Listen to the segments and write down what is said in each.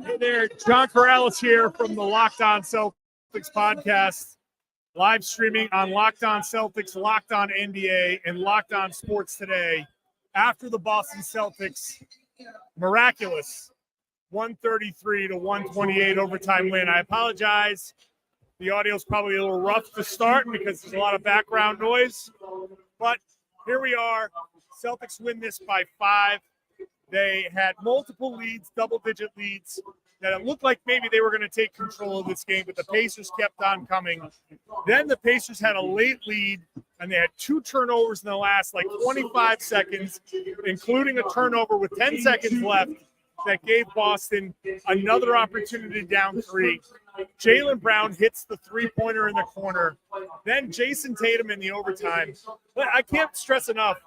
Hey there, John Corrales here from the Locked On Celtics podcast, live streaming on Locked On Celtics, Locked On NBA, and Locked On Sports Today after the Boston Celtics miraculous 133-128 overtime win. I apologize. The audio is probably a little rough to start because there's a lot of background noise, but here we are. Celtics win this by 5. They had multiple leads, double-digit leads, that it looked like maybe they were going to take control of this game, but the Pacers kept on coming. Then the Pacers had a late lead, and they had 2 turnovers in the last, 25 seconds, including a turnover with 10 seconds left that gave Boston another opportunity down 3. Jaylen Brown hits the three-pointer in the corner. Then Jayson Tatum in the overtime. I can't stress enough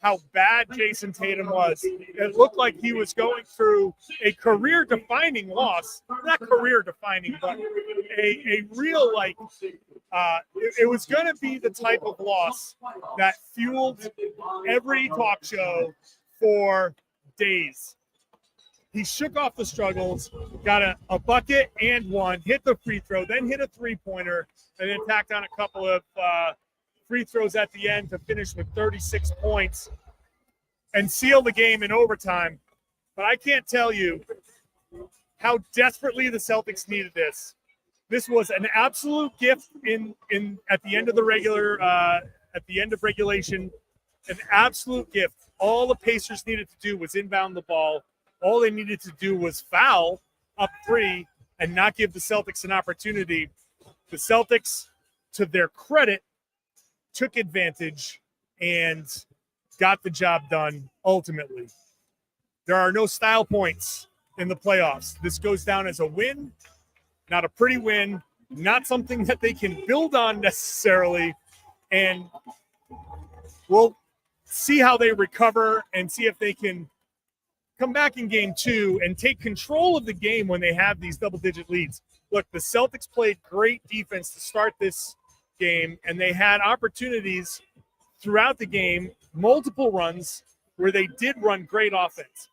how bad Jayson Tatum was. It looked like he was going through a career-defining loss. Not career-defining, but a real, it was going to be the type of loss that fueled every talk show for days. He shook off the struggles, got a bucket and one, hit the free throw, then hit a three-pointer, and then tacked on a couple of free throws at the end to finish with 36 points and seal the game in overtime. But I can't tell you how desperately the Celtics needed this. This was an absolute gift at the end of the regulation, an absolute gift. All the Pacers needed to do was inbound the ball. All they needed to do was foul up 3 and not give the Celtics an opportunity. The Celtics, to their credit, took advantage and got the job done ultimately. There are no style points in the playoffs. This goes down as a win, not a pretty win, not something that they can build on necessarily. And we'll see how they recover and see if they can come back in game 2 and take control of the game when they have these double-digit leads. Look, the Celtics played great defense to start this game, and they had opportunities throughout the game, multiple runs where they did run great offense.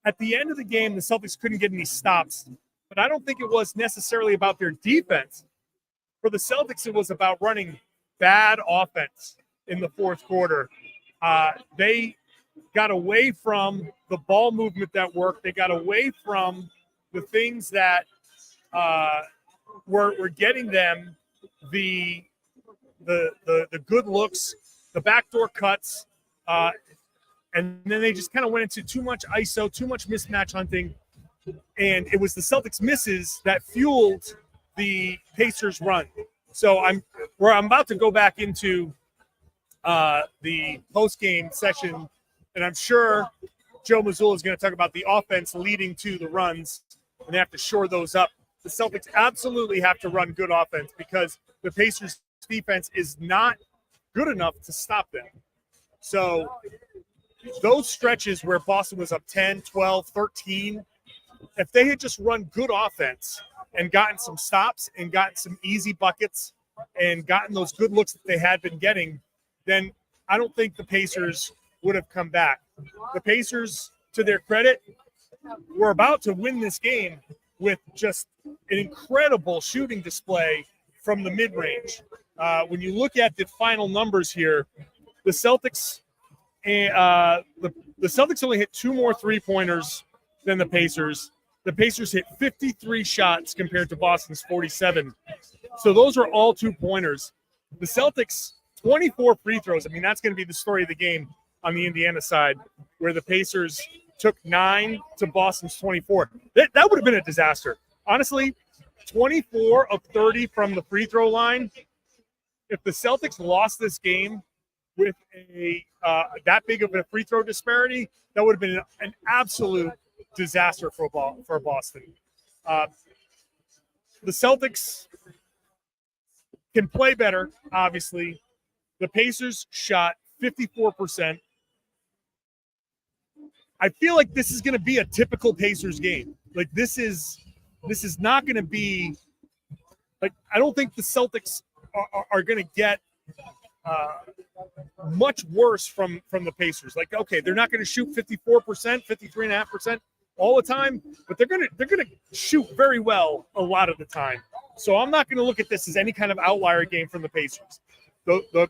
At the end of the game, the Celtics couldn't get any stops, but I don't think it was necessarily about their defense. For the Celtics, it was about running bad offense in the fourth quarter. They got away from the ball movement that worked. They got away from the things that were getting them the good looks, the backdoor cuts, and then they just kind of went into too much ISO, too much mismatch hunting, and it was the Celtics misses that fueled the Pacers run. So I'm about to go back into the post-game session, and I'm sure Joe Mazzulla is going to talk about the offense leading to the runs, and they have to shore those up. The Celtics absolutely have to run good offense because the Pacers' defense is not good enough to stop them. So those stretches where Boston was up 10, 12, 13, if they had just run good offense and gotten some stops and gotten some easy buckets and gotten those good looks that they had been getting, then I don't think the Pacers would have come back. The Pacers, to their credit, were about to win this game with just an incredible shooting display from the mid-range. When you look at the final numbers here, the Celtics only hit 2 more three-pointers than the Pacers. The Pacers hit 53 shots compared to Boston's 47. So those are all 2-pointers. The Celtics, 24 free throws. I mean, that's going to be the story of the game on the Indiana side, where the Pacers took 9 to Boston's 24. That would have been a disaster. Honestly, 24 of 30 from the free throw line. If the Celtics lost this game with that big of a free throw disparity, that would have been an absolute disaster for Boston. The Celtics can play better, obviously. The Pacers shot 54%. I feel like this is going to be a typical Pacers game. Like, this is not going to be – like, I don't think the Celtics are going to get much worse from the Pacers. Like, okay, they're not going to shoot 54%, 53.5% all the time, but they're gonna shoot very well a lot of the time. So I'm not going to look at this as any kind of outlier game from the Pacers.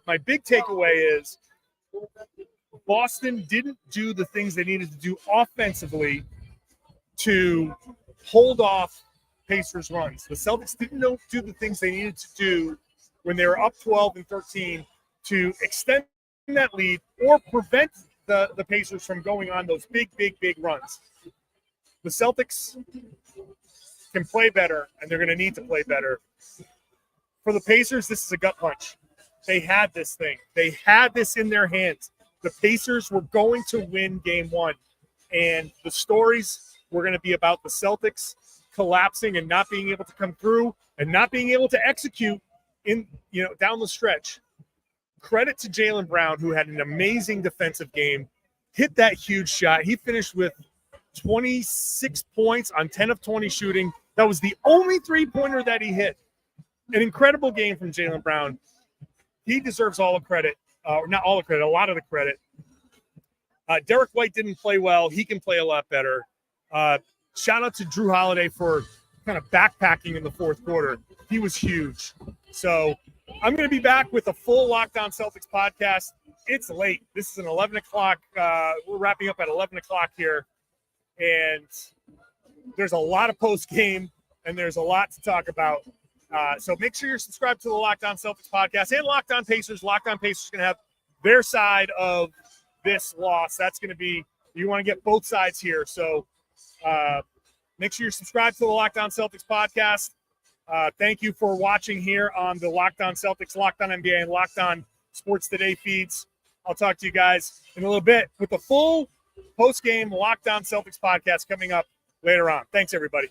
My big takeaway is Boston didn't do the things they needed to do offensively to hold off Pacers runs. The Celtics didn't do the things they needed to do when they were up 12 and 13 to extend that lead or prevent the Pacers from going on those big runs. The Celtics can play better, and they're going to need to play better. For the Pacers, this is a gut punch. They had this thing. They had this in their hands. The Pacers were going to win game one, and the stories were going to be about the Celtics collapsing and not being able to come through and not being able to execute down the stretch. Credit to Jaylen Brown, who had an amazing defensive game, hit that huge shot. He finished with 26 points on 10 of 20 shooting. That was the only three-pointer that he hit. An incredible game from Jaylen Brown. He deserves all the credit. Not all the credit, a lot of the credit. Derek White didn't play well. He can play a lot better. Shout out to Drew Holiday for kind of backpacking in the fourth quarter. He was huge. So I'm going to be back with a full Locked On Celtics podcast. It's late. This is an 11 o'clock. We're wrapping up at 11 o'clock here. And there's a lot of post-game, and there's a lot to talk about. So make sure you're subscribed to the Locked On Celtics podcast and Locked On Pacers. Locked On Pacers is going to have their side of this loss. That's going to be – you want to get both sides here. So make sure you're subscribed to the Locked On Celtics podcast. Thank you for watching here on the Locked On Celtics, Locked On NBA, and Locked On Sports Today feeds. I'll talk to you guys in a little bit with the full post-game Locked On Celtics podcast coming up later on. Thanks, everybody.